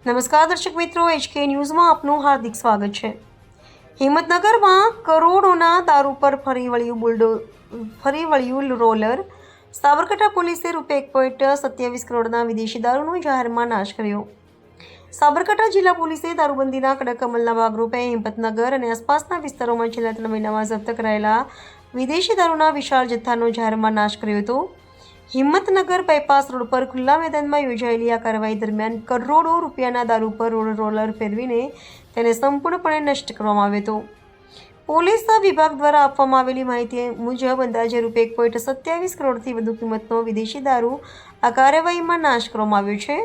નમસ્કાર દર્શક મિત્રો, HK ન્યૂઝમાં આપનું હાર્દિક સ્વાગત છે। હિંમતનગરમાં કરોડોના દારૂ પર ફરી વળ્યું રોલર। સાબરકાંઠા પોલીસે ₹1.27 કરોડના વિદેશી દારૂનો જાહેરમાં નાશ કર્યો। સાબરકાંઠા જિલ્લા પોલીસે દારૂબંધીના કડક અમલના ભાગરૂપે હિંમતનગર અને આસપાસના વિસ્તારોમાં છેલ્લા 3 મહિનામાં જપ્ત કરાયેલા વિદેશી દારૂના વિશાળ જથ્થાનો જાહેરમાં નાશ કર્યો હતો। હિંમતનગર બાયપાસ રોડ પર ખુલ્લા મેદાનમાં યોજાયેલી આ કાર્યવાહી દરમિયાન કરોડો રૂપિયાના દારૂ પર રોલર ફેરવીને તેને સંપૂર્ણપણે નષ્ટ કરવામાં આવ્યો હતો। પોલીસ વિભાગ દ્વારા આપવામાં આવેલી માહિતી મુજબ અંદાજે ₹1.27 કરોડથી વધુ કિંમતનો વિદેશી દારૂ આ કાર્યવાહીમાં નાશ કરવામાં આવ્યો છે।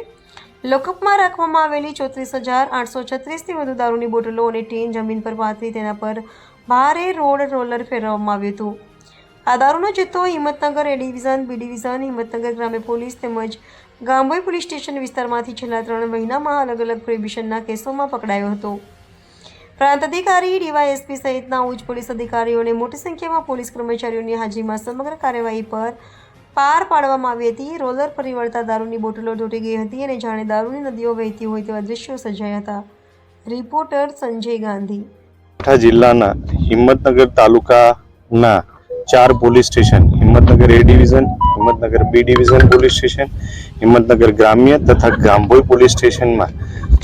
લોકઅપમાં રાખવામાં આવેલી 34,836થી વધુ દારૂની બોટલો અને ટીન જમીન પર પાથરી તેના પર ભારે રોલર ફેરવવામાં આવ્યું હતું। આ દારૂનો જથ્થો Himmatnagar A division, B division, Himmatnagar ગ્રામ્ય પોલીસ તેમજ ગામભોઈ પોલીસ સ્ટેશન વિસ્તારમાંથી છેલ્લા 3 મહિનામાં અલગ અલગ પ્રોહિબિશનના કેસોમાં પકડાયો હતો। પ્રાંત અધિકારી, ડીવાયએસપી સહિતના ઉચ્ચ પોલીસ અધિકારીઓ અને મોટી સંખ્યામાં પોલીસ કર્મચારીઓની હાજરીમાં સમગ્ર કાર્યવાહી પાર પાડવામાં આવી હતી। રોલર ફરી વળતા દારૂની બોટલો તૂટી ગઈ હતી અને જાણે દારૂની નદીઓ વહેતી હોય તેવા દ્રશ્યો સર્જાયા હતા। રિપોર્ટર સંજય ગાંધી। જિલ્લાના હિંમતનગર તાલુકાના 4 police station, Himmatnagar A division, Himmatnagar B division police station, Himmatnagar ગ્રામ્ય તથા ગામભોઈ પોલીસ સ્ટેશનમાં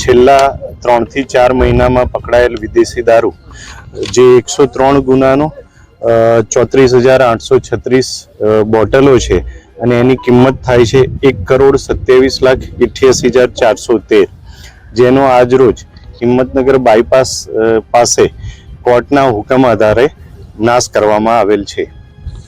છેલ્લા 3 થી 4 મહિનામાં પકડાયેલ વિદેશી દારૂ જે 103 ગુનાનો 34,836 બોટલો છે અને એની કિંમત થાય છે ₹1,27,88,413, જેનો આજરોજ હિંમતનગર બાયપાસ પાસે કોર્ટના હુકમ આધારે નાશ કરવામાં આવેલ છે।